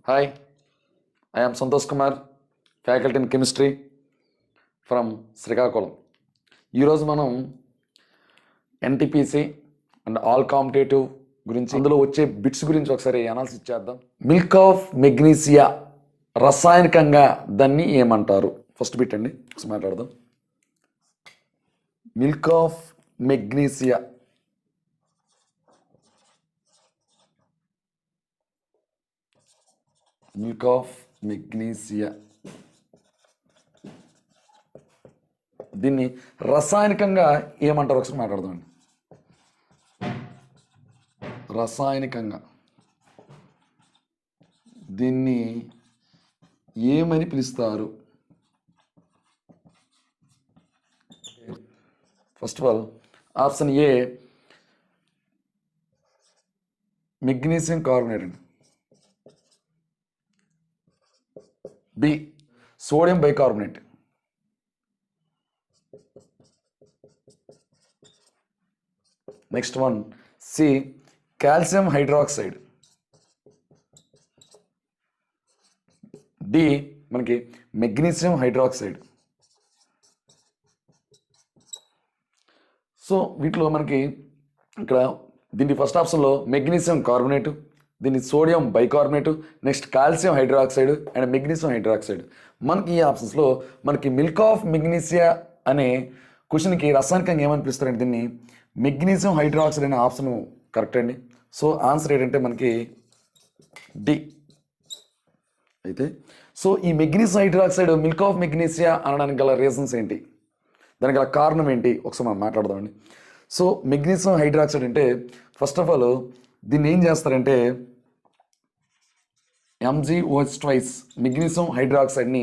Hi, I am Santosh Kumar, faculty in chemistry from Srikakulam. ఈరోజు మనం NTPC and all competitive గురించి అందులో వచ్చే బిట్స్ గురించి ఒకసారి అనాలిసిస్ చేద్దాం. మిల్క్ ఆఫ్ మెగ్నీసియా రసాయనికంగా దాన్ని ఏమంటారు? ఫస్ట్ బిట్ అండి, ఒకసారి మాట్లాడదాం. Milk of magnesia milk of magnesia దీన్ని రసాయనికంగా ఏమంటారు? ఒకసారి మాట్లాడదామండి. రసాయనికంగా దీన్ని ఏమని పిలుస్తారు? First of all option A magnesium carbonate అండి. B sodium bicarbonate. Next one C calcium hydroxide. D మనకి మెగ్నీషియం హైడ్రాక్సైడ్. సో వీటిలో మనకి ఇక్కడ దీని ఫస్ట్ ఆప్షన్లో మెగ్నీషియం కార్బోనేటు, దీన్ని sodium bicarbonate, next calcium hydroxide and magnesium hydroxide. మనకి ఈ ఆప్షన్స్లో మనకి మిల్క్ ఆఫ్ మెగ్నీసియా అనే క్వశ్చన్కి రసాయనికంగా ఏమని పిలుస్తారంటే దీన్ని మెగ్నీషియం హైడ్రాక్సైడ్ అనే ఆప్షన్ కరెక్ట్ అండి. సో ఆన్సర్ ఏంటంటే మనకి డి. అయితే సో ఈ మెగ్నీషియం హైడ్రాక్సైడ్ మిల్క్ ఆఫ్ మెగ్నీసియా అనడానికి గల రీజన్స్ ఏంటి, దానికి గల కారణం ఏంటి ఒకసారి మనం మాట్లాడదామండి. సో మెగ్నీషియం హైడ్రాక్సైడ్ అంటే ఫస్ట్ ఆఫ్ ఆల్ దీన్ని ఏం చేస్తారంటే MgOH ట్వైస్ మెగ్నీషియం హైడ్రాక్సైడ్ని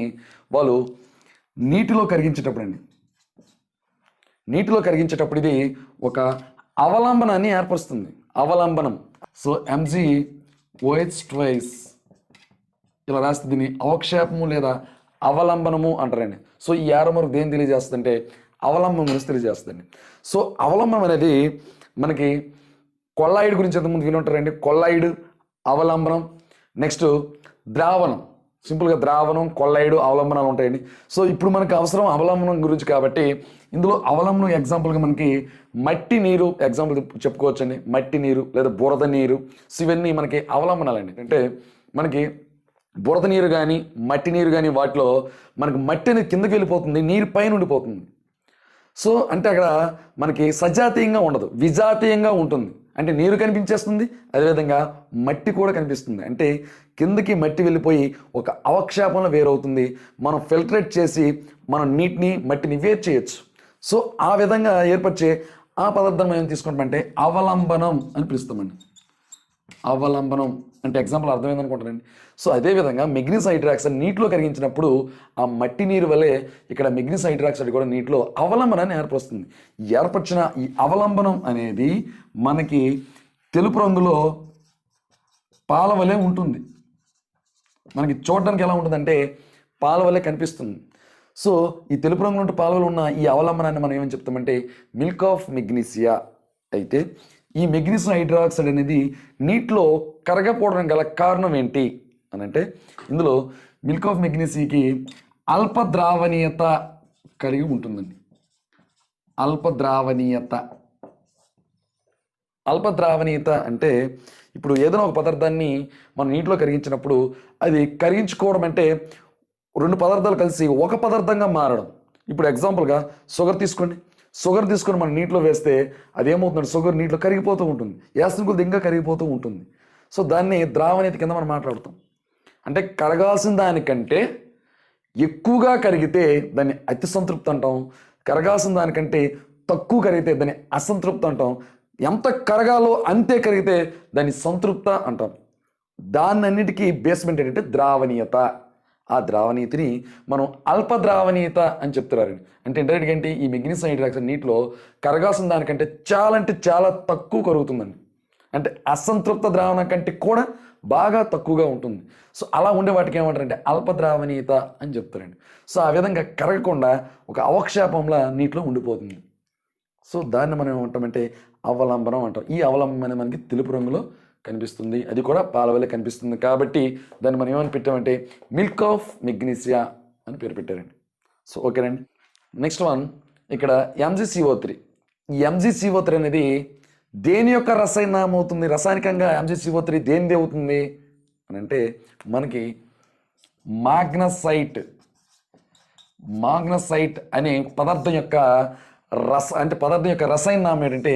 వాళ్ళు నీటిలో కరిగించేటప్పుడు అండి, నీటిలో కరిగించేటప్పుడు ఇది ఒక అవలంబనాన్ని ఏర్పరుస్తుంది. అవలంబనం. సో MgOH ట్వైస్ ఇలా రాస్తే దీన్ని అవక్షేపము లేదా అవలంబనము అంటారండి. సో ఈ యారో మార్క్ దేని తెలియజేస్తుంది అంటే అవలంబనం గురించి తెలియజేస్తుంది. సో అవలంబనం అనేది మనకి కొల్లాయిడ్ గురించి ఎంతమంది విని ఉంటారండి. కొల్లాయిడ్, అవలంబనం, నెక్స్ట్ ద్రావణం. సింపుల్గా ద్రావణం, కొల్లాయిడ్, అవలంబనాలు ఉంటాయండి. సో ఇప్పుడు మనకు అవసరం అవలంబనం గురించి కాబట్టి ఇందులో అవలంబనం ఎగ్జాంపుల్గా మనకి మట్టి నీరు ఎగ్జాంపుల్ చెప్పుకోవచ్చండి. మట్టి నీరు లేదా బురద నీరు. సో ఇవన్నీ మనకి అవలంబనాలండి. అంటే మనకి బురద నీరు కానీ మట్టి నీరు కానీ వాటిలో మనకి మట్టి అనేది కిందకి వెళ్ళిపోతుంది, నీరు పైన ఉండిపోతుంది. సో అంటే అక్కడ మనకి సజాతీయంగా ఉండదు, విజాతీయంగా ఉంటుంది. అంటే నీరు కనిపించేస్తుంది, అదేవిధంగా మట్టి కూడా కనిపిస్తుంది. అంటే కిందకి మట్టి వెళ్ళిపోయి ఒక అవక్షేపంలో వేరవుతుంది. మనం ఫిల్టరేట్ చేసి మనం నీటిని మట్టిని వేరు చేయొచ్చు. సో ఆ విధంగా ఏర్పరిచే ఆ పదార్థం ఏం తీసుకుంటామంటే అవలంబనం అని పిలుస్తామండి. అవలంబనం అంటే ఎగ్జాంపుల్ అర్థమైంది అనుకుంటానండి. సో అదేవిధంగా మెగ్నీషియం హైడ్రాక్సైడ్ నీటిలో కరిగించినప్పుడు ఆ మట్టి నీరు వల్లే ఇక్కడ మెగ్నీషియం హైడ్రాక్సైడ్ కూడా నీటిలో అవలంబనాన్ని ఏర్పరుస్తుంది. ఏర్పరిచిన ఈ అవలంబనం అనేది మనకి తెలుపు రంగులో పాల వలె ఉంటుంది. మనకి చూడడానికి ఎలా ఉంటుందంటే పాల వలె కనిపిస్తుంది. సో ఈ తెలుపు రంగులో ఉంటే పాల వలె ఉన్న ఈ అవలంబనాన్ని మనం ఏమని చెప్తామంటే మిల్క్ ఆఫ్ మెగ్నీసియా. అయితే ఈ మెగ్నీషియం హైడ్రాక్సైడ్ అనేది నీటిలో కరగపోవడం గల కారణం ఏంటి అని అంటే ఇందులో మిల్క్ ఆఫ్ మెగ్నీసియాకి అల్ప ద్రావణీయత కలిగి ఉంటుందండి. అల్ప ద్రావణీయత. అల్ప ద్రావణీయత అంటే ఇప్పుడు ఏదైనా ఒక పదార్థాన్ని మనం నీటిలో కరిగించినప్పుడు అది కరిగించుకోవడం అంటే రెండు పదార్థాలు కలిసి ఒక పదార్థంగా మారడం. ఇప్పుడు ఎగ్జాంపుల్గా షుగర్ తీసుకోండి. షుగర్ తీసుకొని మనం నీటిలో వేస్తే అదేమవుతుందంటే షుగర్ నీటిలో కరిగిపోతూ ఉంటుంది, వేసిన కొద్ది ఇంకా కరిగిపోతూ ఉంటుంది. సో దాన్ని ద్రావణీయత కింద మనం మాట్లాడుతాం. అంటే కరగాల్సిన దానికంటే ఎక్కువగా కరిగితే దాన్ని అతి సంతృప్తి అంటాం. కరగాల్సిన దానికంటే తక్కువ కరిగితే దాన్ని అసంతృప్తి అంటాం. ఎంత కరగాలో అంతే కరిగితే దాన్ని సంతృప్త అంటాం. దాన్నన్నిటికీ బేస్మెంట్ ఏంటంటే ద్రావణీయత. ఆ ద్రావణీయతని మనం అల్ప ద్రావణీయత అని చెప్తున్నారండి. అంటే ఇండైరెక్ట్గా ఏంటి, ఈ మెగ్నీషియం హైడ్రాక్సైడ్ నీటిలో కరగాల్సిన దానికంటే చాలా అంటే చాలా తక్కువ కరుగుతుందండి. అంటే అసంతృప్త ద్రావణం కంటే కూడా బాగా తక్కువగా ఉంటుంది. సో అలా ఉండే వాటికి ఏమంటారంటే అల్ప ద్రావణీయత అని చెప్తారండి. సో ఆ విధంగా కరగకుండా ఒక అవక్షేపంలా నీటిలో ఉండిపోతుంది. సో దాన్ని మనం ఏమంటామంటే అవలంబనం అంటాం. ఈ అవలంబనం మనకి తెలుపు రంగులో కనిపిస్తుంది, అది కూడా పాల వలె కనిపిస్తుంది. కాబట్టి దాన్ని మనం ఏమని పెట్టామంటే మిల్క్ ఆఫ్ మెగ్నీషియా అని పేరు పెట్టారండి. సో ఓకేనండి. నెక్స్ట్ వన్ ఇక్కడ MgCO3. ఈ MgCO3 అనేది దేని యొక్క రసాయనం అవుతుంది? రసాయనికంగా MgCO3 దేనిది అవుతుంది అని అంటే మనకి మాగ్నసైట్ అనే పదార్థం యొక్క పదార్థం యొక్క రసాయన నామం ఏంటంటే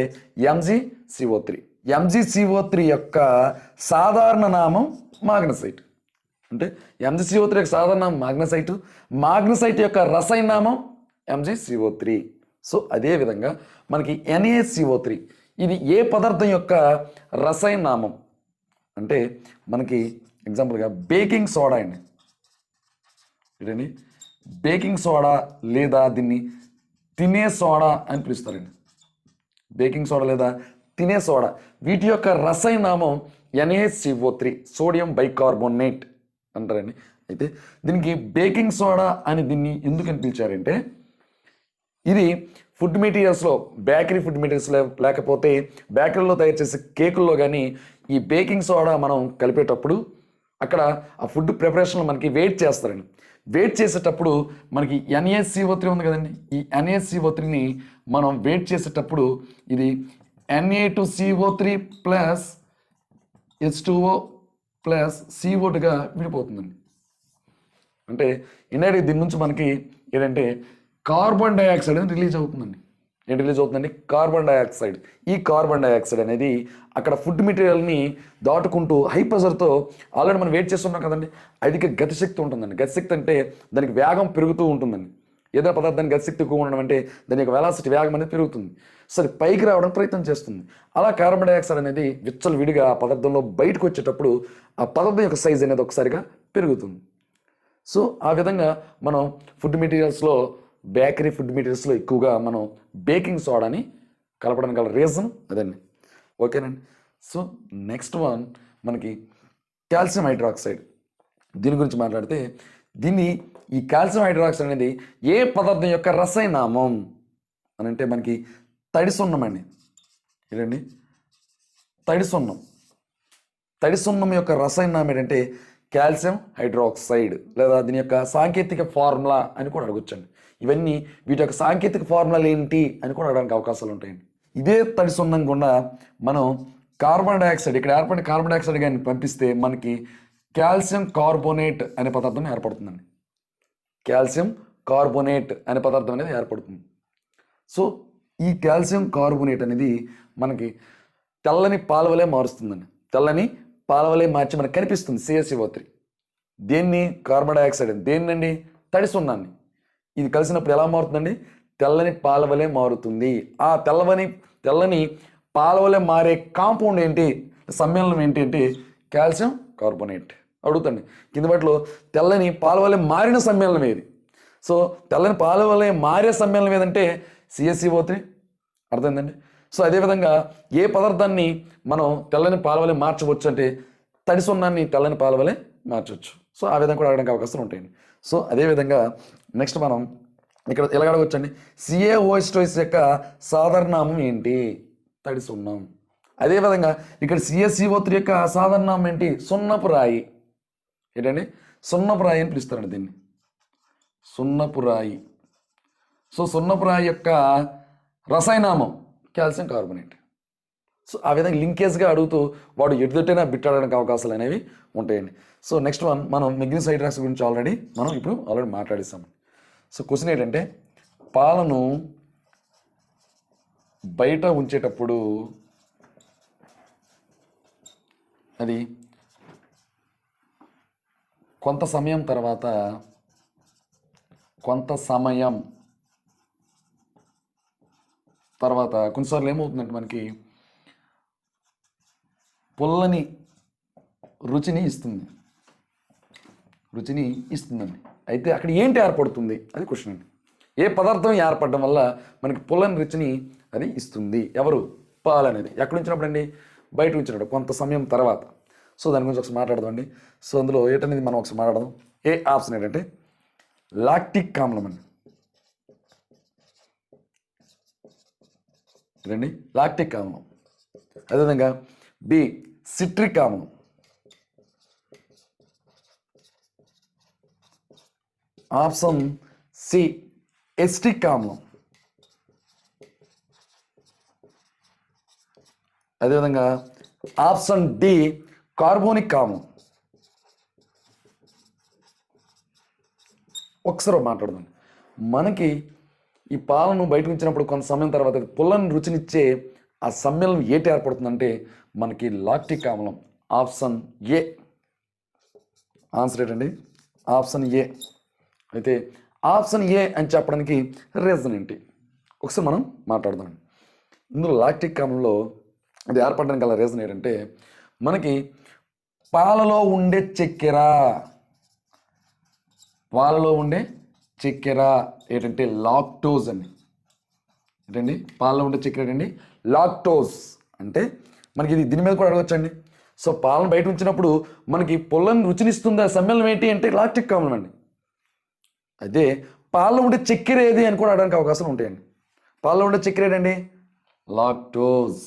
MgCO3. MgCO3 యొక్క సాధారణ నామం మాగ్నసైట్. అంటే MgCO3 యొక్క సాధారణ నామం మాగ్నసైట్ యొక్క రసాయన నామం MgCO3. సో అదేవిధంగా మనకి NaCO3 ఇది ఏ పదార్థం యొక్క రసాయన నామం అంటే మనకి ఎగ్జాంపుల్గా బేకింగ్ సోడా అండి. ఏంటండి బేకింగ్ సోడా లేదా దీన్ని తినే సోడా అని పిలుస్తారండి. బేకింగ్ సోడా లేదా తినే సోడా వీటి యొక్క రసాయన నామం NaCO3 సోడియం బైకార్బోనేట్ అంటారండి. అయితే దీనికి బేకింగ్ సోడా అని దీన్ని ఎందుకని పిలిచారంటే ఇది ఫుడ్ మెటీరియల్స్లో బేకరీ ఫుడ్ మెటీరియల్స్లో లేకపోతే బేకరీలో తయారు చేసే కేకుల్లో కానీ ఈ బేకింగ్ సోడా మనం కలిపేటప్పుడు అక్కడ ఆ ఫుడ్ ప్రిపరేషన్లో మనకి వెయిట్ చేస్తారండి. వెయిట్ చేసేటప్పుడు మనకి NaCO3 ఉంది కదండి. ఈ NaCO3ని మనం వెయిట్ చేసేటప్పుడు ఇది Na2CO3 ప్లస్ H2O ప్లస్ CO2గా విడిపోతుందండి. అంటే ఇండైరెక్ట్ దీని నుంచి మనకి ఏంటంటే కార్బన్ డైఆక్సైడ్ అనేది రిలీజ్ అవుతుందండి. ఏం రిలీజ్ అవుతుందండి? Carbon dioxide. ఈ కార్బన్ డైఆక్సైడ్ అనేది అక్కడ ఫుడ్ మెటీరియల్ని దాటుకుంటూ హై ప్రెషర్తో ఆల్రెడీ మనం వెయిట్ చేస్తున్నాం కదండి, అధిక గతిశక్తి ఉంటుందండి. గతిశక్తి అంటే దానికి వేగం పెరుగుతూ ఉంటుందండి. ఏదైనా పదార్థానికి గతిశక్తి ఎక్కువ ఉండడం అంటే దాని యొక్క వెలాసిటీ వేగం అనేది పెరుగుతుంది. సో అది పైకి రావడానికి ప్రయత్నం చేస్తుంది. అలా కార్బన్ డైఆక్సైడ్ అనేది విచ్చలవిడిగా ఆ పదార్థంలో బయటకు వచ్చేటప్పుడు ఆ పదార్థం యొక్క సైజ్ అనేది ఒకసారిగా పెరుగుతుంది. సో ఆ విధంగా మనం ఫుడ్ మెటీరియల్స్లో బేకరీ ఫుడ్ మెటీరియల్స్లో ఎక్కువగా మనం బేకింగ్ సోడాని కలపడానికి గల రీజన్ అదండి. ఓకేనండి. సో నెక్స్ట్ వన్ మనకి కాల్షియం హైడ్రాక్సైడ్. దీని గురించి మాట్లాడితే ఈ కాల్షియం హైడ్రాక్సైడ్ అనేది ఏ పదార్థం యొక్క రసాయనామం అని అంటే మనకి తడి సున్నం అండి. ఏంటండి తడి సున్నం యొక్క రసాయనామం ఏంటంటే కాల్షియం హైడ్రాక్సైడ్ లేదా దీని యొక్క సాంకేతిక ఫార్ములా అని కూడా అడగొచ్చండి. ఇవన్నీ వీటి యొక్క సాంకేతిక ఫార్ములాలు ఏంటి అని కూడా అడగడానికి అవకాశాలు ఉంటాయండి. ఇదే తడి సున్నం గుండా మనం కార్బన్ డైఆక్సైడ్ ఇక్కడ ఏర్పడిన కార్బన్ డైఆక్సైడ్ కానీ పంపిస్తే మనకి కాల్షియం కార్బోనేట్ అనే పదార్థం ఏర్పడుతుందండి. కాల్షియం కార్బోనేట్ అనే పదార్థం అనేది ఏర్పడుతుంది. సో ఈ కాల్షియం కార్బోనేట్ అనేది మనకి తెల్లని పాల వలె మారుస్తుందండి. తెల్లని పాల వలె మార్చి మనకు కనిపిస్తుంది CaCO3. దేన్ని? Carbon dioxide. దేన్నండి? తడి సున్నాన్ని. ఇది కలిసినప్పుడు ఎలా మారుతుందండి? తెల్లని పాల వలె మారుతుంది. ఆ తెల్లని పాల వలె మారే కాంపౌండ్ ఏంటి, సమ్మేళనం ఏంటి అంటే కాల్షియం కార్బోనేట్. అడుగుతండి కింద వాటిలో తెల్లని పాల వలె మారిన సమ్మేళనం ఏది? సో తెల్లని పాల వలె మారే సమ్మేళనం ఏదంటే CaCO3. అర్థమైందండి. సో అదేవిధంగా ఏ పదార్థాన్ని మనం తెల్లని పాల వలె మార్చవచ్చు అంటే తడి సున్నాన్ని తెల్లని పాల వలె మార్చవచ్చు. సో ఆ విధంగా కూడా అడగడానికి అవకాశాలు ఉంటాయండి. సో అదేవిధంగా నెక్స్ట్ మనం ఇక్కడ ఎలా అడగవచ్చండి? CaOH యొక్క సాధారణ నామం ఏంటి? తడి సున్నం. అదేవిధంగా ఇక్కడ CaCO3 యొక్క సాధారణ నామం ఏంటి? సున్నపు రాయి. ఏంటండి? సున్నపు రాయి అని పిలుస్తారండి దీన్ని. సున్నపు రాయి. సో సున్నపు రాయి యొక్క రసాయనామం కాల్షియం కార్బోనేట్. సో ఆ విధంగా లింకేజ్గా అడుగుతూ వాడు ఎదుటైనా బిట్టాడడానికి అవకాశాలు అనేవి ఉంటాయండి. సో నెక్స్ట్ వన్ మనం మెగ్నీషియం హైడ్రాక్సైడ్ గురించి ఆల్రెడీ మాట్లాడేసాము. సో క్వశ్చన్ ఏంటంటే పాలను బయట ఉంచేటప్పుడు అది కొంత సమయం తర్వాత కొన్నిసార్లు ఏమవుతుందంటే మనకి పుల్లని రుచిని ఇస్తుందండి. అయితే అక్కడ ఏంటి ఏర్పడుతుంది అది క్వశ్చన్ అండి. ఏ పదార్థం ఏర్పడడం వల్ల మనకి పుల్లని రుచిని అది ఇస్తుంది? ఎవరు? పాలు అనేది. ఎక్కడ ఉంచినప్పుడు అండి? బయట ఉంచినప్పుడు కొంత సమయం తర్వాత. సో దాని గురించి ఒకసారి మాట్లాడదామండి. సో అందులో ఏంటనేది మనం ఒకసారి మాట్లాడదాం. ఏ ఆప్షన్ ఏంటంటే లాక్టిక్ ఆమ్లం అండి. ఇదండి లాక్టిక్ ఆమ్లం. అదేవిధంగా బి సిట్రిక్ ఆమ్లం. ఆప్షన్ సి ఎస్టిక్ ఆమ్లం. అదేవిధంగా ఆప్షన్ డి కార్బోనిక్ ఆమ్లం. ఒకసారి మాట్లాడదాం. మనకి ఈ పాలను బయట ఉంచినప్పుడు కొంత సమయం తర్వాత పుల్లని రుచినిచ్చే ఆ సమ్మేళనం ఏటి ఏర్పడుతుందంటే మనకి లాక్టిక్ ఆమ్లం. ఆప్షన్ ఏ ఆన్సర్ ఏంటండి? Option A. అయితే ఆప్షన్ ఏ అని చెప్పడానికి రీజన్ ఏంటి ఒకసారి మనం మాట్లాడదాం. ఇందులో లాక్టిక్ ఆమ్లంలో ఇది ఏర్పడడానికి గల రీజన్ ఏంటంటే మనకి పాలలో ఉండే చక్కెర ఏంటంటే లాక్టోజ్ అని. ఏంటండి? పాలలో ఉండే చక్కెర ఏంటండి? లాక్టోజ్. అంటే మనకి ఇది దీని మీద కూడా అడగచ్చండి. సో పాలను బయట ఉంచినప్పుడు మనకి పుల్లని రుచినిస్తుంది ఆ సమ్మేళనం ఏంటి అంటే లాక్టిక్ ఆమ్లం అండి. అదే పాలలో ఉండే చక్కెర ఏది అని కూడా అడగడానికి అవకాశాలు ఉంటాయండి. పాలలో ఉండే చక్కెర ఏంటండి? లాక్టోజ్.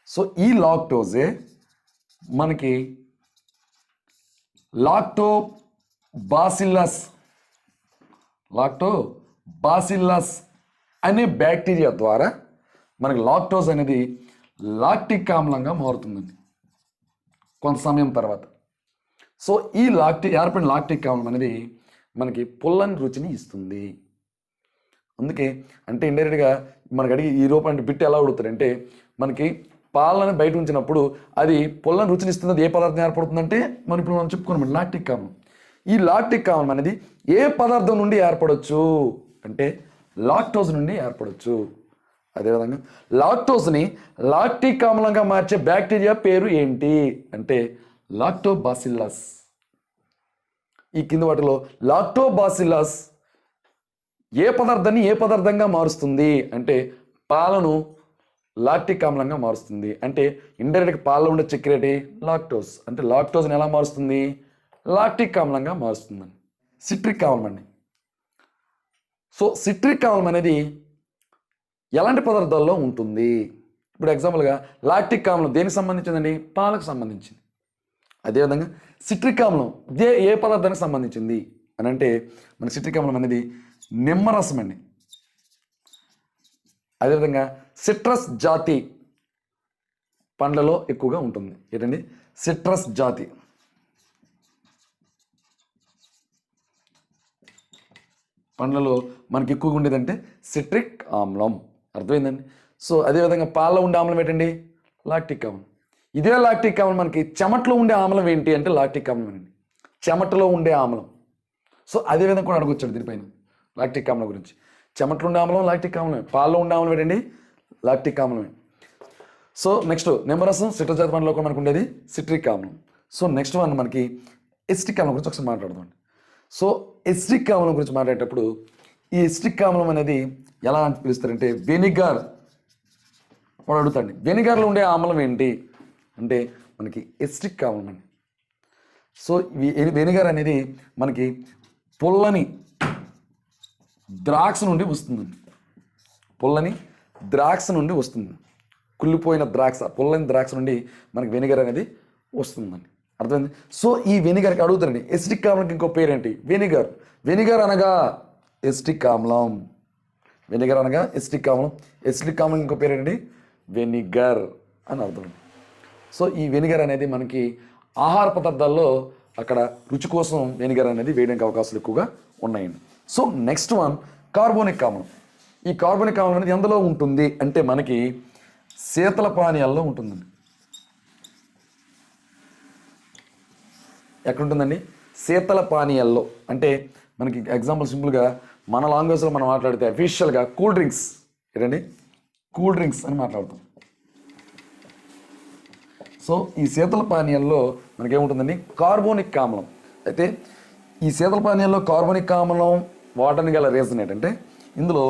సో ఈ లాక్టోజే మనకి లాక్టోబాసిల్లస్ అనే బ్యాక్టీరియా ద్వారా మనకి లాక్టోజ్ అనేది లాక్టిక్ ఆమ్లంగా మారుతుందండి కొంత సమయం తర్వాత. సో ఈ ఏర్పడిన లాక్టిక్ ఆమ్లం అనేది మనకి పుల్లని రుచిని ఇస్తుంది. అందుకే అంటే ఇండైరెక్ట్గా మనకి అడిగి ఈ రూపాయి బిట్ ఎలా అడుగుతారంటే మనకి పాలను బయట ఉంచినప్పుడు అది పుల్లని రుచిని ఇస్తుంది. అది ఏ పదార్థం ఏర్పడుతుందంటే మనం ఇప్పుడు చెప్పుకున్నాం లాక్టిక్ ఆమ్లం. ఈ లాక్టిక్ ఆమ్లం అనేది ఏ పదార్థం నుండి ఏర్పడవచ్చు అంటే లాక్టోజ్ నుండి ఏర్పడవచ్చు. అదేవిధంగా లాక్టోజ్ని లాక్టిక్ ఆమ్లంగా మార్చే బ్యాక్టీరియా పేరు ఏంటి అంటే లాక్టోబాసిల్లస్. ఈ కింది వాటిలో లాక్టోబాసిల్లస్ ఏ పదార్థాన్ని ఏ పదార్థంగా మారుస్తుంది అంటే పాలను లాక్టిక్ ఆమ్లంగా మారుస్తుంది. అంటే ఇండైరెక్ట్గా పాలలో ఉండే చక్కెర లాక్టోజ్. అంటే లాక్టోజ్ని ఎలా మారుస్తుంది? లాక్టిక్ ఆమ్లంగా మారుస్తుందండి. సిట్రిక్ ఆమ్లం అండి. సో సిట్రిక్ ఆమ్లం అనేది ఎలాంటి పదార్థాల్లో ఉంటుంది? ఇప్పుడు ఎగ్జాంపుల్గా లాక్టిక్ ఆమ్లం దేనికి సంబంధించిందండి? పాలకు సంబంధించింది. అదేవిధంగా సిట్రిక్ ఆమ్లం ఏ పదార్థానికి సంబంధించింది అని అంటే మన సిట్రిక్ ఆమ్లం అనేది నిమ్మరసం అండి. అదేవిధంగా సిట్రస్ జాతి పండ్లలో ఎక్కువగా ఉంటుంది. ఏంటండి? సిట్రస్ జాతి. పండ్లలో మనకి ఎక్కువగా ఉండేదంటే సిట్రిక్ ఆమ్లం. అర్థమైందండి? సో అదేవిధంగా పాలలో ఉండే ఆమ్లం ఏంటండి? లాక్టిక్ ఆమ్లం. ఇదే లాక్టిక్ ఆమ్లం మనకి చెమటలో ఉండే ఆమ్లం ఏంటి అంటే లాక్టిక్ ఆమ్లం అండి. చెమటలో ఉండే ఆమ్లం. సో అదేవిధంగా కూడా అడగొచ్చాడు దీనిపైన లాక్టిక్ ఆమ్లం గురించి. చెమటలో ఉండే ఆమ్లం లాక్టిక్ ఆమ్లమే. పాలలో ఉండే ఆమ్లం ఏంటండి? లాక్టిక్ ఆమ్లమే. సో నెక్స్ట్ నిమ్మరసం సిట్రస్ జాతి పండ్లలో కూడా మనకు ఉండేది సిట్రిక్ ఆమ్లం. సో నెక్స్ట్ వన్ మనకి ఎస్టిక్ ఆమ్లం గురించి ఒకసారి మాట్లాడదాం. సో ఎస్టిక్ ఆమ్లం గురించి మాట్లాడేటప్పుడు ఈ ఎస్టిక్ ఆమ్లం అనేది ఎలా అని పిలుస్తారంటే వెనిగర్. వాడు అడుగుతాండి వెనిగర్లో ఉండే ఆమ్లం ఏంటి అంటే మనకి ఎస్టిక్ ఆమ్లం అండి. సో వెనిగర్ అనేది మనకి పుల్లని ద్రాక్ష నుండి వస్తుందండి. పుల్లని ద్రాక్ష నుండి వస్తుంది. కుళ్ళిపోయిన ద్రాక్ష, పుల్లని ద్రాక్ష నుండి మనకి వెనిగర్ అనేది వస్తుందండి. అర్థమైంది? సో ఈ వెనిగర్కి అడుగుతారండి ఎస్టిక్ ఆమ్లంకి ఇంకో పేరేంటి? వెనిగర్. వెనిగర్ అనగా ఎస్టిక్ ఆమ్లం. వెనిగర్ అనగా ఎస్టిక్ ఆమ్లం. ఎస్టిక్ ఆమ్లం ఇంకో పేరేంటి? వెనిగర్ అని అర్థం. సో ఈ వెనిగర్ అనేది మనకి ఆహార పదార్థాల్లో అక్కడ రుచి కోసం వెనిగర్ అనేది వేయడానికి అవకాశాలు ఎక్కువగా ఉన్నాయండి. సో నెక్స్ట్ వన్ కార్బోనిక్ ఆమ్లం. ఈ కార్బోనిక్ ఆమ్లం అనేది ఎందులో ఉంటుంది అంటే మనకి శీతల పానీయాల్లో ఉంటుందండి. ఎక్కడ ఉంటుందండి? శీతల పానీయాల్లో. అంటే మనకి ఎగ్జాంపుల్ సింపుల్గా మన లాంగ్వేజ్లో మనం మాట్లాడితే అఫీషియల్గా కూల్ డ్రింక్స్ ఏంటండి? కూల్ డ్రింక్స్ అని మాట్లాడతాం. సో ఈ శీతల పానీయాల్లో మనకేముంటుందండి? కార్బోనిక్ ఆమ్లం. అయితే ఈ శీతల పానీయాల్లో కార్బోనిక్ ఆమ్లం వాడడానికి గల రీజన్ ఏంటంటే ఇందులో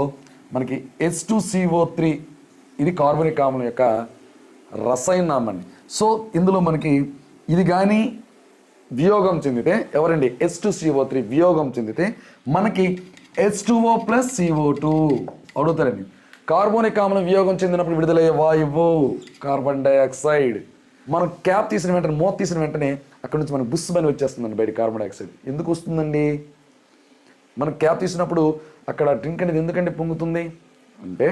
మనకి H2CO3 ఇది కార్బోనిక్ ఆమ్లం యొక్క రసాయనామం అండి. సో ఇందులో మనకి ఇది కానీ వియోగం చెందితే ఎవరండి? H2CO3 వియోగం చెందితే మనకి H2O + CO2 అడుగుతారండి. కార్బోనిక్ ఆమ్లం వియోగం చెందినప్పుడు విడుదలయ్యే వాయువు కార్బన్ డైఆక్సైడ్. మనం క్యాప్ తీసిన వెంటనే మూత తీసిన వెంటనే అక్కడ నుంచి మనకు బుస్ అని వచ్చేస్తుందండి బయట కార్బన్ డైఆక్సైడ్. ఎందుకు వస్తుందండి? మనం క్యాప్ తీసినప్పుడు అక్కడ డ్రింక్ అనేది ఎందుకంటే పొంగుతుంది అంటే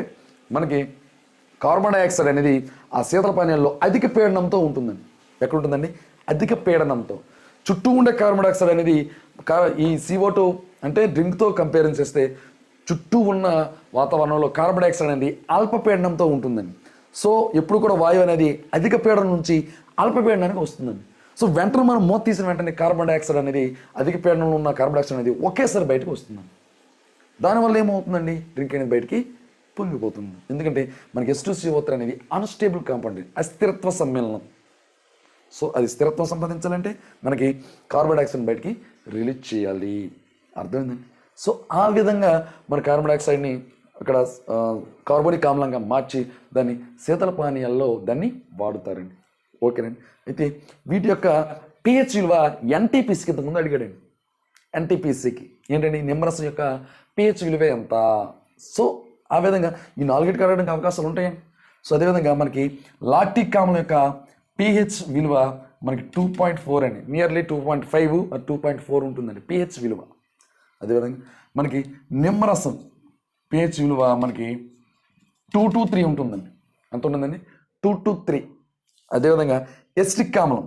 మనకి కార్బన్ డైఆక్సైడ్ అనేది ఆ శీతల పానీయాల్లో అధిక పీడనంతో ఉంటుందండి. ఎక్కడ ఉంటుందండి? అధిక పీడనంతో. చుట్టూ ఉండే కార్బన్ డైఆక్సైడ్ అనేది ఈ CO2 అంటే డ్రింక్తో కంపేర్ చేస్తే చుట్టూ ఉన్న వాతావరణంలో కార్బన్ డైఆక్సైడ్ అనేది అల్పపీడనంతో ఉంటుందండి. సో ఎప్పుడు కూడా వాయువు అనేది అధిక పీడనం నుంచి అల్పపీడనానికి వస్తుందండి. సో వెంటనే మనం మూత తీసిన వెంటనే కార్బన్ డైఆక్సైడ్ అనేది అధిక పీడనంలో ఉన్న కార్బన్ డైఆక్సైడ్ అనేది ఒకేసారి బయటకు వస్తుందండి. దానివల్ల ఏమవుతుందండి? డ్రింక్ అనేది బయటికి పొంగిపోతుంది. ఎందుకంటే మనకి H2CO3 అనేది అన్స్టేబుల్ కాంపౌండ్, అస్థిరత్వ సమ్మేళనం. సో అది స్థిరత్వం సంపాదించాలంటే మనకి కార్బన్ డైఆక్సైడ్ బయటికి రిలీజ్ చేయాలి. అర్థమైందండి? సో ఆ విధంగా మన కార్బన్ డైఆక్సైడ్ని అక్కడ కార్బోనిక్ ఆమ్లంగా మార్చి దాన్ని శీతల పానీయాల్లో దాన్ని వాడుతారండి. ఓకేనండి. అయితే వీటి యొక్క pH విలువ NTPCకి ఇంతకుముందు అడిగాడండి. NTPCకి ఏంటండి? నిమ్మరసం యొక్క pH విలువ ఎంత? సో ఆ విధంగా ఈ 4 అడగడానికి అవకాశాలు ఉంటాయండి. సో అదేవిధంగా మనకి లాక్టిక్ ఆమ్లం యొక్క pH విలువ మనకి 2.4 అండి, నియర్లీ 2.5 2.4 ఉంటుందండి pH విలువ. అదేవిధంగా మనకి నిమ్మరసం pH విలువ మనకి 2 to 3 ఉంటుందండి. ఎంత ఉంటుందండి? 2 to 3. అదేవిధంగా ఎసిటిక్ ఆమ్లం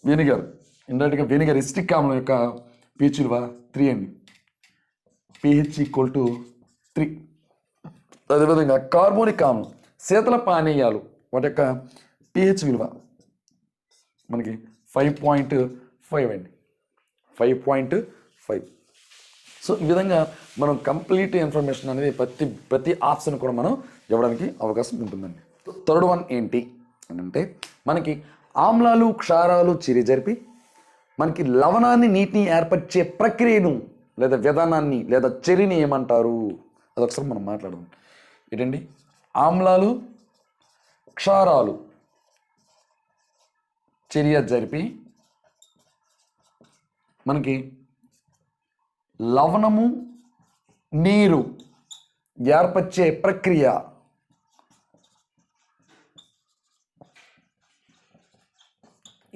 వెనిగర్, ఇండైరెక్ట్గా వెనిగర్ ఎసిటిక్ ఆమ్లం యొక్క pH విలువ 3 అండి, pH = 3. అదేవిధంగా కార్బోనిక్ ఆమ్లం శీతల పానీయాలు వాటి యొక్క pH విలువ మనకి 5.5 అండి, 5.5. సో ఈ విధంగా మనం కంప్లీట్ ఇన్ఫర్మేషన్ అనేది ప్రతి ఆప్షన్ కూడా మనం ఇవ్వడానికి అవకాశం ఉంటుందండి. థర్డ్ వన్ ఏంటి అని అంటే మనకి ఆమ్లాలు క్షారాలు చర్య జరిపి మనకి లవణాన్ని నీటిని ఏర్పరిచే ప్రక్రియను లేదా విధానాన్ని లేదా చర్యని ఏమంటారు? అదొకసారి మనం మాట్లాడదాం. ఏంటండి? ఆమ్లాలు క్షారాలు చర్య జరిపి మనకి లవణము నీరు ఏర్పరిచే ప్రక్రియ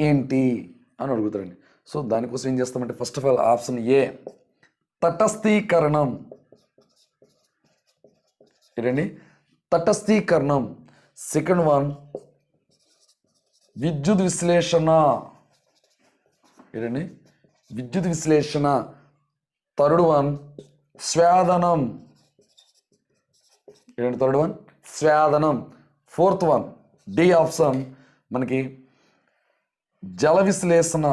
ఏంటి అని అడుగుతారండి. సో దానికోసం ఏం చేస్తామంటే first of all option A తటస్థీకరణం. ఏంటండి? తటస్థీకరణం. సెకండ్ వన్ విద్యుత్ విశ్లేషణ. ఏంటండి? విద్యుత్ విశ్లేషణ. థర్డ్ వన్ స్వేదనం. ఏంటంటే థర్డ్ వన్ స్వేదనం. ఫోర్త్ వన్ డి ఆప్షన్ మనకి జల విశ్లేషణ.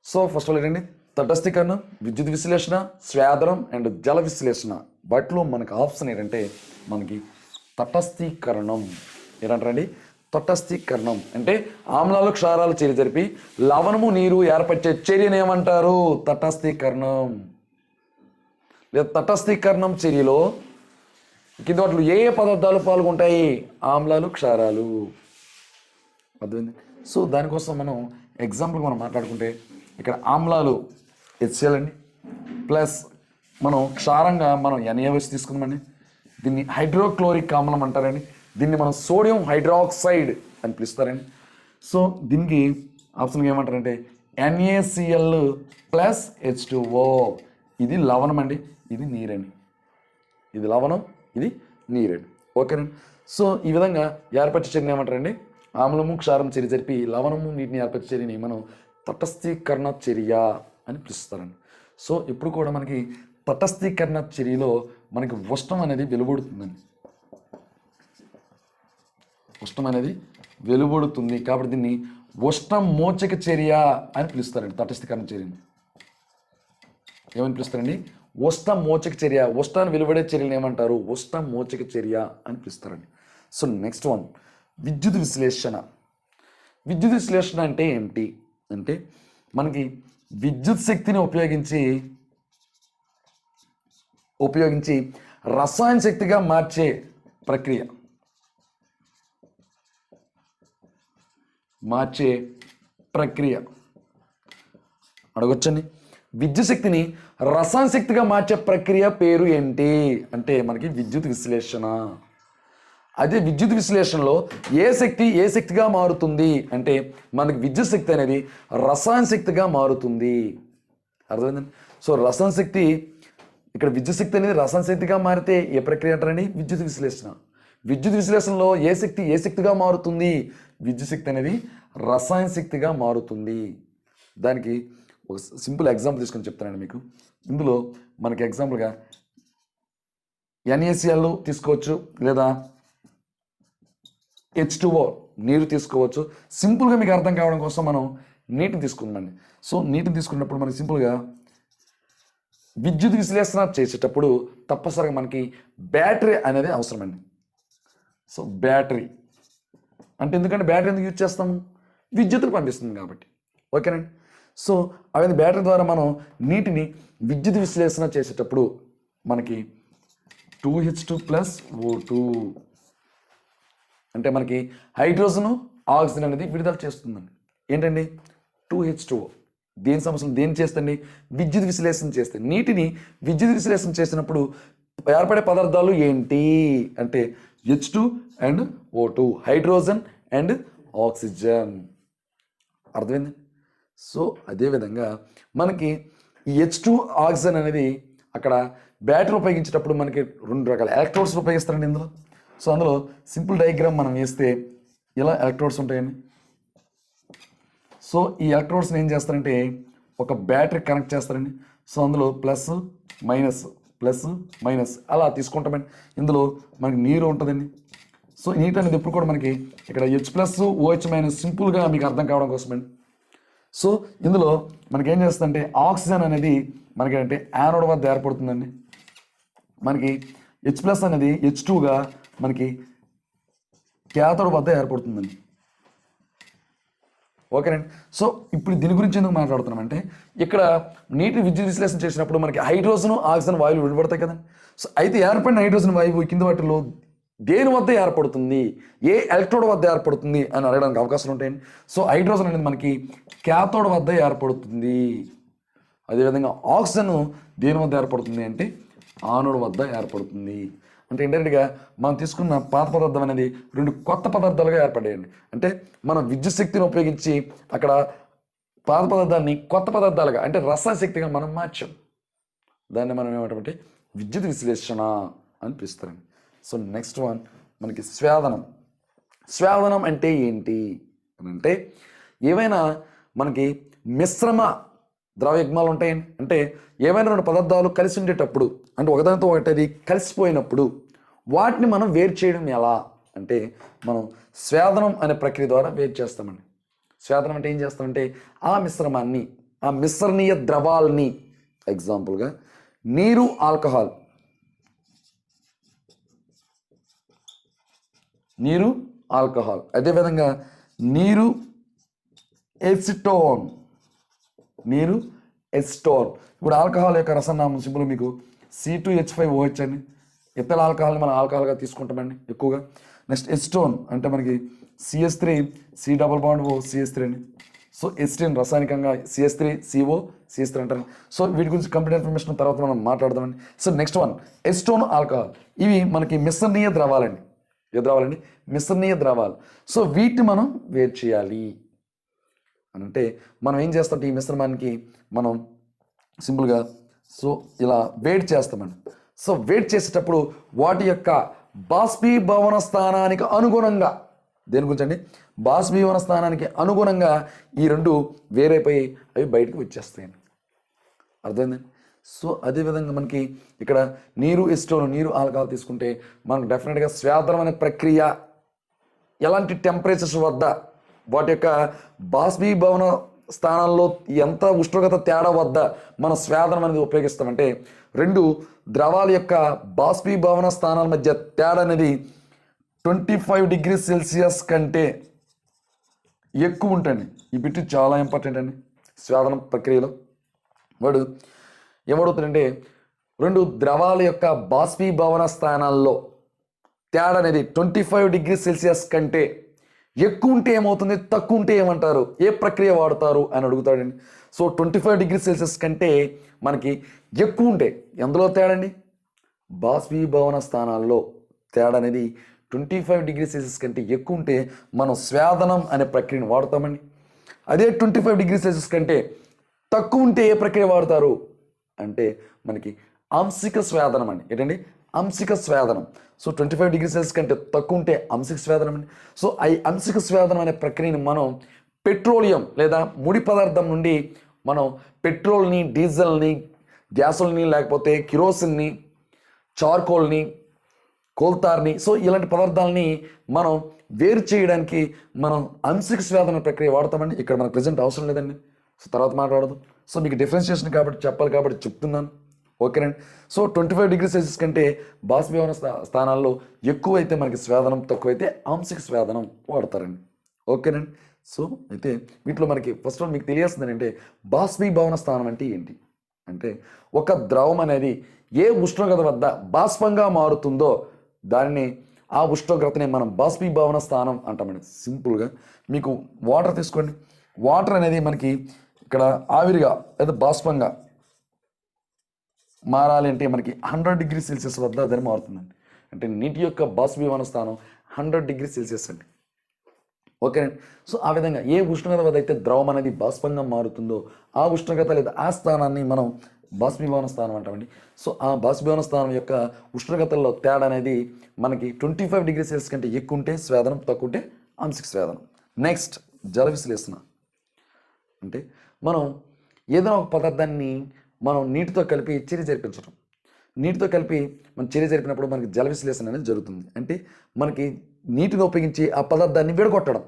సో ఫస్ట్ ఆల్ ఏంటండి? తటస్థీకరణం, విద్యుత్ విశ్లేషణ, స్వేదనం అండ్ జల విశ్లేషణ. వాటిలో మనకి ఆప్షన్ ఏంటంటే మనకి తటస్థీకరణం. ఏంటంటారండి? తటస్థీకరణం అంటే ఆమ్లాలు క్షారాలు చర్య జరిపి లవణము నీరు ఏర్పరిచే చర్యను ఏమంటారు? తటస్థీకరణం. లేదా తటస్థీకరణం చర్యలో కింద వాటిలో ఏ పదార్థాలు పాల్గొంటాయి? ఆమ్లాలు క్షారాలు. అర్థమైంది? సో దానికోసం మనం ఎగ్జాంపుల్గా మనం మాట్లాడుకుంటే ఇక్కడ ఆమ్లాలు HCl అండి, ప్లస్ మనం క్షారంగా మనం NaOH తీసుకుందామండి. దీన్ని హైడ్రోక్లోరిక్ ఆమ్లం అంటారండి. దీన్ని మనం సోడియం హైడ్రాక్సైడ్ అని పిలుస్తారండి. సో దీనికి ఆప్షన్గా ఏమంటారంటే NaCl ప్లస్ H2O. ఇది లవణం అండి, ఇది నీరండి. ఇది లవణం, ఇది నీరండి. ఓకేనండి. సో ఈ విధంగా ఏర్పరిచే చర్యని ఏమంటారండి? ఆమ్లము క్షారం చర్య జరిపి లవణము నీటిని ఏర్పరిచే చర్యని మనం తటస్థీకరణ చర్య అని పిలుస్తారండి. సో ఇప్పుడు కూడా మనకి తటస్థీకరణ చర్యలో మనకి ఉష్ణం అనేది వెలువడుతుందండి. ఉష్ణం అనేది వెలువడుతుంది కాబట్టి దీన్ని ఉష్ణ మోచక చర్య అని పిలుస్తారండి. తటస్థీకరణ చర్యని ఏమని పిలుస్తారండి? ఉష్ణ మోచక చర్య. ఉష్ణాన్ని వెలువడే చర్యలు ఏమంటారు? ఉష్ణ మోచక చర్య అని పిలుస్తారండి. సో నెక్స్ట్ వన్ విద్యుత్ విశ్లేషణ. విద్యుత్ విశ్లేషణ అంటే ఏంటి అంటే మనకి విద్యుత్ శక్తిని ఉపయోగించి రసాయన శక్తిగా మార్చే ప్రక్రియ. అడగొచ్చండి. విద్యుత్ శక్తిని రసాయన శక్తిగా మార్చే ప్రక్రియ పేరు ఏంటి అంటే మనకి విద్యుత్ విశ్లేషణ. అదే విద్యుత్ విశ్లేషణలో ఏ శక్తిగా మారుతుంది అంటే మనకి విద్యుత్ శక్తి అనేది రసాయన శక్తిగా మారుతుంది. అర్థమైందండి? సో రసాయన శక్తి ఇక్కడ విద్యుత్ శక్తి అనేది రసాయన శక్తిగా మారితే ఏ ప్రక్రియ అంటారండి? విద్యుత్ విశ్లేషణ. విద్యుత్ విశ్లేషణలో ఏ శక్తిగా మారుతుంది? విద్యుత్ శక్తి అనేది రసాయన శక్తిగా మారుతుంది. దానికి ఒక సింపుల్ ఎగ్జాంపుల్ తీసుకొని చెప్తానండి మీకు. ఇందులో మనకి ఎగ్జాంపుల్గా NaCl తీసుకోవచ్చు, లేదా H2O నీరు తీసుకోవచ్చు. సింపుల్గా మీకు అర్థం కావడం కోసం మనం నీటిని తీసుకుందామండి. సో నీటిని తీసుకున్నప్పుడు మనకి సింపుల్గా విద్యుత్ విశ్లేషణ చేసేటప్పుడు తప్పనిసరిగా మనకి బ్యాటరీ అనేది అవసరమండి. సో బ్యాటరీ అంటే ఎందుకంటే బ్యాటరీ ఎందుకు యూజ్ చేస్తాము? విద్యుత్తును పంపిస్తుంది కాబట్టి. ఓకేనండి? సో అవి బ్యాటరీ ద్వారా మనం నీటిని విద్యుత్ విశ్లేషణ చేసేటప్పుడు మనకి 2H2+O2 అంటే మనకి హైడ్రోజన్ ఆక్సిజన్ అనేది విడుదల చేస్తుందండి. ఏంటండి? 2H2O. దేని సమస్యలు దేని చేస్తండి? విద్యుత్ విశ్లేషణ చేస్తే. నీటిని విద్యుత్ విశ్లేషణ చేసినప్పుడు ఏర్పడే పదార్థాలు ఏంటి అంటే H2 and O2, hydrogen and oxygen. అర్థమైంది? సో అదేవిధంగా మనకి ఈ H2 ఆక్సిజన్ అనేది అక్కడ బ్యాటరీ ఉపయోగించేటప్పుడు మనకి 2 రకాల ఎలక్ట్రోడ్స్ ఉపయోగిస్తారండి ఇందులో. సో అందులో సింపుల్ డయాగ్రామ్ మనం వేస్తే ఇలా ఎలక్ట్రోడ్స్ ఉంటాయండి. సో ఈ ఎలక్ట్రోడ్స్ని ఏం చేస్తారంటే ఒక బ్యాటరీ కనెక్ట్ చేస్తారండి. సో అందులో ప్లస్ మైనస్ అలా తీసుకుంటామండి. ఇందులో మనకి నీరు ఉంటుందండి. సో నీటి అనేది ఎప్పుడు కూడా మనకి ఇక్కడ H+OH- సింపుల్గా మీకు అర్థం కావడం కోసమండి. సో ఇందులో మనకి ఏం చేస్తుందంటే ఆక్సిజన్ అనేది మనకి అంటే యానోడ్ వద్ద ఏర్పడుతుందండి. మనకి H+ అనేది H2గా మనకి క్యాథోడ్ వద్ద ఏర్పడుతుందండి. ఓకేనండి? సో ఇప్పుడు దీని గురించి ఎందుకు మాట్లాడుతున్నామంటే ఇక్కడ నీటి విద్యుత్ విశ్లేషణ చేసినప్పుడు మనకి హైడ్రోజన్ ఆక్సిజన్ వాయువులు విడిపడతాయి కదండి. సో అయితే ఏర్పడిన హైడ్రోజన్ వాయువు కింద వాటిలో దేని వద్ద ఏర్పడుతుంది, ఏ ఎలక్ట్రోడ్ వద్ద ఏర్పడుతుంది అని అడగడానికి అవకాశాలు ఉంటాయండి. సో హైడ్రోజన్ అనేది మనకి క్యాథోడ్ వద్ద ఏర్పడుతుంది. అదేవిధంగా ఆక్సిజన్ దేని వద్ద ఏర్పడుతుంది అంటే ఆనోడ్ వద్ద ఏర్పడుతుంది. అంటే ఇండైరెక్ట్గా మనం తీసుకున్న పాత పదార్థం అనేది 2 కొత్త పదార్థాలుగా ఏర్పడాయండి. అంటే మనం విద్యుత్ శక్తిని ఉపయోగించి అక్కడ పాత పదార్థాన్ని కొత్త పదార్థాలుగా అంటే రసాయన శక్తిగా మనం మార్చాం. దాన్ని మనం ఏమంటామంటే విద్యుత్ విశ్లేషణ అని పిలుస్తారండి. సో నెక్స్ట్ వన్ మనకి స్వేదనం అంటే ఏంటి అని అంటే ఏవైనా మనకి మిశ్రమ ద్రవయుగ్మాలు ఉంటాయండి. అంటే ఏమైనా 2 పదార్థాలు కలిసి ఉండేటప్పుడు అంటే ఒకదానితో ఒకటి అది కలిసిపోయినప్పుడు వాటిని మనం వేరు చేయడం ఎలా అంటే మనం స్వేదనం అనే ప్రక్రియ ద్వారా వేరు చేస్తామండి. స్వేదనం అంటే ఏం చేస్తామంటే ఆ మిశ్రమాన్ని ఆ మిశ్రణీయ ద్రవాల్ని ఎగ్జాంపుల్గా నీరు ఆల్కహాల్ అదేవిధంగా నీరు ఎసిటోన్ ఇప్పుడు ఆల్కహాల్ యొక్క రసనామం సింపుల్ మీకు C2H5OH అండి. ఇతర ఆల్కహాల్ని మనం ఆల్కహాల్గా తీసుకుంటామండి ఎక్కువగా. నెక్స్ట్ ఎసిటోన్ అంటే మనకి CH3C≡O అండి. సో ఎసిటోన్ రసాయనికంగా CH3CO అంటారు. సో వీటి గురించి కంప్లీట్ ఇన్ఫర్మేషన్ తర్వాత మనం మాట్లాడదామండి. So next one acetone alcohol. ఇవి మనకి మిశ్రణీయ ద్రవాలండి. మిశ్రణీయ ద్రవాలు. సో వీటిని మనం వేరు చేయాలి అని అంటే మనం ఏం చేస్తామంటే ఈ మిశ్రమానికి మనం సింపుల్గా సో ఇలా వేడి చేస్తామండి. సో వేడి చేసేటప్పుడు వాటి యొక్క బాష్పీభవన స్థానానికి అనుగుణంగా దేని గురించి అండి బాష్పీభవన స్థానానికి అనుగుణంగా ఈ 2 వేరైపోయి అవి బయటకు వచ్చేస్తాయండి. అర్థమైందండి? సో అదేవిధంగా మనకి ఇక్కడ నీరు ఎసిటోన్ నీరు ఆల్కహాల్ తీసుకుంటే మనకు డెఫినెట్గా స్వేదనం అనే ప్రక్రియ ఎలాంటి టెంపరేచర్స్ వద్ద వాటి యొక్క బాష్పీభవన స్థానాల్లో ఎంత ఉష్ణోగ్రత తేడా వద్ద మనం స్వేదనం అనేది ఉపయోగిస్తామంటే 2 ద్రవాల యొక్క బాష్పీభవన స్థానాల మధ్య తేడా అనేది 25 degrees Celsius కంటే ఎక్కువ ఉంటుంది. ఈ బిట్ చాలా ఇంపార్టెంట్ అండి స్వేదనం ప్రక్రియలో. వాడు ఏమడుగుతాడంటే 2 ద్రవాల యొక్క బాష్పీభవన స్థానాల్లో తేడా అనేది 25 degrees Celsius కంటే ఎక్కువ ఉంటే ఏమవుతుంది, తక్కువ ఉంటే ఏమంటారు, ఏ ప్రక్రియ వాడతారు అని అడుగుతాడండి. సో 25 degrees Celsius కంటే మనకి ఎక్కువ ఉంటే ఎందులో తేడా అండి బాష్పీభవన స్థానాల్లో తేడా అనేది 25°C కంటే ఎక్కువ ఉంటే మనం స్వేదనం అనే ప్రక్రియను వాడతామండి. అదే 25°C కంటే తక్కువ ఉంటే ఏ ప్రక్రియ వాడతారు అంటే మనకి అంశిక స్వేదనం అండి. ఏంటండి? అంశిక స్వేదనం. సో 25°C కంటే తక్కువ ఉంటే అంశిక స్వేదనం అండి. సో ఈ అంశిక స్వేదనం అనే ప్రక్రియని మనం పెట్రోలియం లేదా ముడి పదార్థం నుండి మనం పెట్రోల్ని, డీజిల్ని, గ్యాసుల్ని, లేకపోతే కిరోసిన్ని, చార్కోల్ని, కోల్తార్ని, సో ఇలాంటి పదార్థాలని మనం వేరు చేయడానికి మనం అంశిక స్వేదన ప్రక్రియ వాడతామండి. ఇక్కడ మనకు ప్రజెంట్ అవసరం లేదండి, సో తర్వాత మాట్లాడదు. సో మీకు డిఫరెన్షియేషన్ కాబట్టి చెప్పాలి కాబట్టి చెప్తున్నాను. ఓకేనండి. సో 25°C కంటే బాష్పీభవన స్థానాల్లో ఎక్కువైతే మనకి స్వేదనం, తక్కువైతే అంశిక స్వేదనం వాడతారండి. ఓకేనండి. సో అయితే వీటిలో మనకి ఫస్ట్ ఆఫ్ ఆల్ మీకు తెలియాల్సింది ఏంటంటే బాష్పీభవన స్థానం అంటే ఏంటి అంటే ఒక ద్రవం అనేది ఏ ఉష్ణోగ్రత వద్ద బాష్పంగా మారుతుందో దానిని ఆ ఉష్ణోగ్రతని మనం బాష్పీభవన స్థానం అంటామండి. సింపుల్గా మీకు వాటర్ తీసుకోండి. వాటర్ అనేది మనకి ఇక్కడ ఆవిరిగా లేదా బాష్పంగా మారాలి అంటే మనకి 100°C వద్ద దాన్ని మారుతుందండి. అంటే నీటి యొక్క బాష్పీభవన స్థానం 100°C అండి. ఓకేనండి. సో ఆ విధంగా ఏ ఉష్ణోగ్రత వద్ద అయితే ద్రవం అనేది బాష్పంగా మారుతుందో ఆ ఉష్ణోగ్రత లేదా ఆ స్థానాన్ని మనం బాష్పీభవన స్థానం అంటామండి. సో ఆ బాష్పీభవన స్థానం యొక్క ఉష్ణోగ్రతల్లో తేడా అనేది మనకి 25°C కంటే ఎక్కువ ఉంటే స్వేదనం, తక్కువ ఉంటే అంశిక స్వేదనం. నెక్స్ట్ జల విశ్లేషణ అంటే మనం ఏదైనా ఒక పదార్థాన్ని మనం నీటితో కలిపి చర్య జరిపించడం. నీటితో కలిపి మనం చర్య జరిపినప్పుడు మనకి జల విశ్లేషణ అనేది జరుగుతుంది. అంటే మనకి నీటిని ఉపయోగించి ఆ పదార్థాన్ని విడగొట్టడం.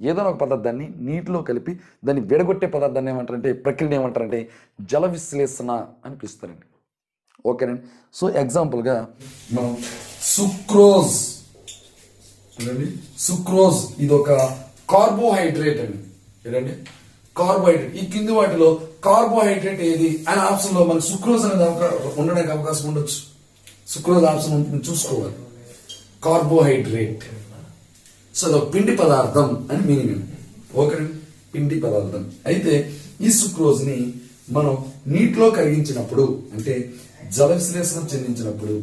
ఏదైనా ఒక పదార్థాన్ని నీటిలో కలిపి దాన్ని విడగొట్టే పదార్థాన్ని ఏమంటారంటే ప్రక్రియను ఏమంటారంటే జల విశ్లేషణ అని పిలుస్తారండి. ఓకేనండి. సో ఎగ్జాంపుల్గా మనం సుక్రోజ్ సుక్రోజ్ ఇది ఒక కార్బోహైడ్రేట్ అండి. ఏంటండి? కార్బోహైడ్రేట్. ఈ కింది వాటిలో కార్బోహైడ్రేట్ ఏది అనే ఆప్షన్లో మనకి సుక్రోజ్ అనేది ఉండడానికి అవకాశం ఉండొచ్చు. సుక్రోజ్ ఆప్షన్ ఉంటుంది, చూసుకోవాలి. కార్బోహైడ్రేట్. సో అదొక పిండి పదార్థం అని మీనింగ్ అండి. ఓకేనండి. పిండి పదార్థం. అయితే ఈ సుక్రోజ్ని మనం నీటిలో కరిగించినప్పుడు అంటే జల విశ్లేషణ చెందించినప్పుడు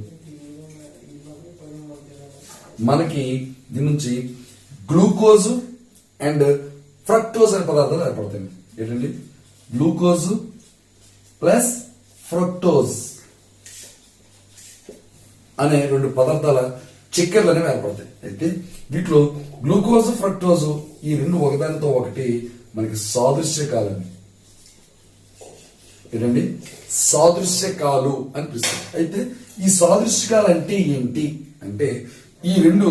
మనకి దీని నుంచి గ్లూకోజ్ అండ్ ఫ్రక్టోజ్ అనే పదార్థాలు ఏర్పడతాయి. ఏంటండి? గ్లూకోజ్ ప్లస్ ఫ్రక్టోజ్ అనే రెండు పదార్థాల చక్కెరలు అనేవి ఏర్పడతాయి. అయితే వీటిలో గ్లూకోజ్, ఫ్రక్టోజ్ ఈ రెండు ఒకదానితో ఒకటి మనకి సాదృశ్యకాలని. ఏంటండి? సాదృశ్యకాలు అని పిలుస్తారు. అయితే ఈ సాదృశ్యకాలు అంటే ఏంటి అంటే ఈ రెండు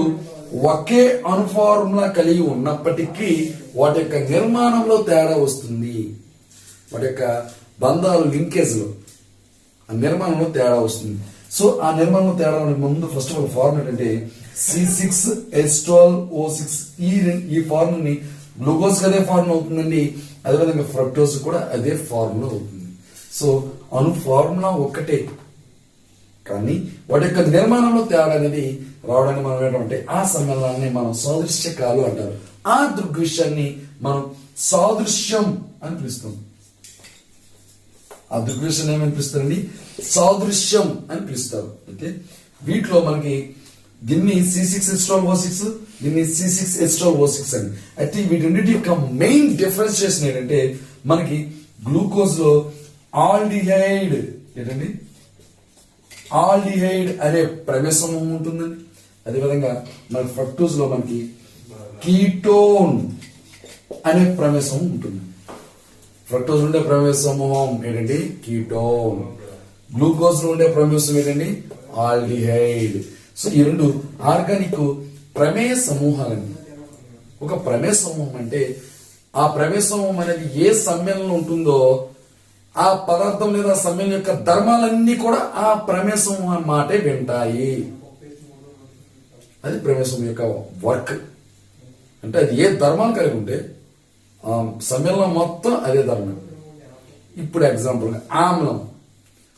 ఒకే అణుఫార్ములా కలిగి ఉన్నప్పటికీ వాటి యొక్క నిర్మాణంలో తేడా వస్తుంది. వాటి యొక్క బంధాలు, లింకేజ్లో ఆ నిర్మాణంలో తేడా వస్తుంది. సో ఆ నిర్మాణంలో తేడా ముందు ఫస్ట్ ఆఫ్ ఆల్ ఫార్ములా అంటే C6H12O6. ఈ ఫార్ములాని గ్లూకోజ్ అదే ఫార్ములా అవుతుందండి. అదేవిధంగా ఫ్రక్టోజ్ కూడా అదే ఫార్ములా అవుతుంది. సో అణు ఫార్ములా ఒక్కటే కానీ వాటి యొక్క నిర్మాణంలో తేడా అనేది రావడానికి మనం ఏంటంటే ఆ సమ్మేళనాన్ని మనం సాదృశ్యకాలు అంటారు. ఆ దృగ్విషయాన్ని మనం సాదృశ్యం అని పిలుస్తాం. ఆ దృగ్విషయం ఏమని పిలుస్తారండి? సాదృశ్యం అని పిలుస్తారు. అయితే వీటిలో మనకి దీన్ని C6H12O6, దీన్ని C6H12O6 అని. అయితే వీటి యొక్క మెయిన్ డిఫరెన్షియేషన్ ఏంటంటే మనకి గ్లూకోజ్ లో ఆల్డిహైడ్ ఏంటండి? ఆల్డిహైడ్ అనే ప్రమేయ సమూహం ఉంటుందండి. అదేవిధంగా మన ఫ్రక్టోజ్ లో మనకి కీటోన్ అనే ప్రమేయ సమూహం ఉంటుంది. ఫ్రక్టోజ్ ఉండే ప్రమేయ సమూహం ఏంటండి? కీటోన్. గ్లూకోజ్ లో ఉండే ప్రమేయ సమూహం ఏంటండి? ఆల్డిహైడ్. సో ఈ రెండు ఆర్గానిక్ ప్రమేయ సమూహాలండి. ఒక ప్రమేయ సమూహం అంటే ఆ ప్రమేయ సమూహం అనేది ఏ సమ్మేళనం ఉంటుందో ఆ పదార్థం లేదా సమ్మేళనం యొక్క ధర్మాలన్నీ కూడా ఆ ప్రమేయ సమూహం మాటే వింటాయి. అది ప్రమేయ సమూహం యొక్క వర్క్. అంటే అది ఏ ధర్మాలు కలిగి ఉంటే ఆ సమ్మేళనం మొత్తం అదే ధర్మం. ఇప్పుడు ఎగ్జాంపుల్ ఆమ్లం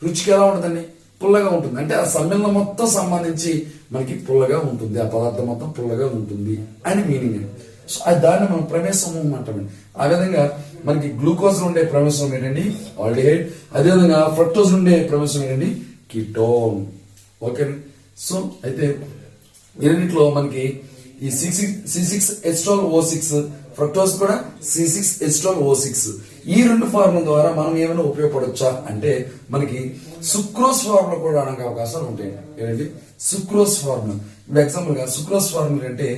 రుచికి ఎలా ఉంటుందండి? పుల్లగా ఉంటుంది. అంటే ఆ సమ్మేళనం మొత్తం సంబంధించి మనకి పుల్లగా ఉంటుంది, ఆ పదార్థం మొత్తం పుల్లగా ఉంటుంది అని మీనింగ్ అండి. సో అది దాన్ని మనం ప్రమేయ సమూహం అంటామండి. ఆ విధంగా మనకి గ్లూకోజ్ ఉండే ప్రమేయ సమూహం ఏంటండి? ఆల్డిహైడ్. అదేవిధంగా ఫ్రక్టోజ్ ఉండే ప్రమేయ సమూహం ఏంటండి? కీటోన్. ఓకే. సో అయితే ఈ రెండిట్లో మనకి ఈ C6H12O6 ఫ్రక్టోజ్ కూడా C6H12O6 ఈ రెండు ఫార్ముల ద్వారా మనం ఏమైనా ఉపయోగపడొచ్చా అంటే మనకి సుక్రోజ్ ఫార్ములా కూడా అనడానికి అవకాశాలు ఉంటాయి. ఏంటంటే సుక్రోజ్ ఫార్ములా. ఇప్పుడు ఎగ్జాంపుల్ గా సుక్రోజ్ ఫార్ములా అంటే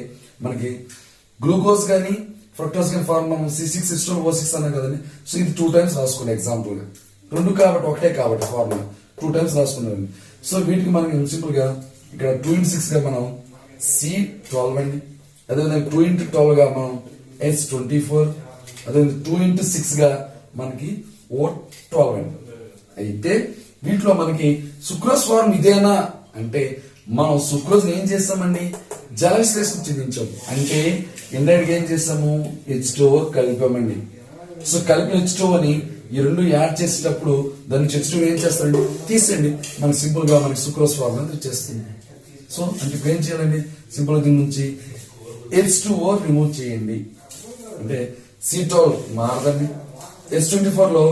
మనకి గ్లూకోజ్ కానీ ఫ్రక్టోజ్ కానీ ఫార్ములా C6H12O6 అన్నాం కదండి. సో ఇది 2 టైమ్స్ రాసుకోండి ఎగ్జాంపుల్ గా. రెండు కాబట్టి ఒకటే కాబట్టి ఫార్ములా 2 టైమ్స్ రాసుకున్నారండి. సో వీటికి మనం సింపుల్ గా ఇక్కడ 2x6 గా మనం C12 అండి. అదేవిధంగా 2x12 గా మనం H24, అదేవిధంగా 2x6 గా మనకి O12 అండి. అయితే వీటిలో మనకి సుక్రోజ్ ఫార్మ్ ఇదేనా అంటే మనం సుక్రోజ్ ఏం చేస్తామండి, జల విశ్లేషణ చెందించాం. అంటే ఇండైరెక్ట్ ఏం చేస్తాము, H2O కలిపామండి. సో కలిపిన H2Oని ఈ రెండు యాడ్ చేసేటప్పుడు దాని నుంచి H2O ఏం చేస్తారండి, తీసేయండి. మనకి సింపుల్ గా మనకి సుక్రోజ్ ఫార్మ్ అనేది వచ్చేస్తుంది. సో అంటే ఇప్పుడు ఏం చేయాలండి, సింపుల్ దీని నుంచి H2O రిమూవ్ చేయండి. అంటే C12 మారదండి. H24 లో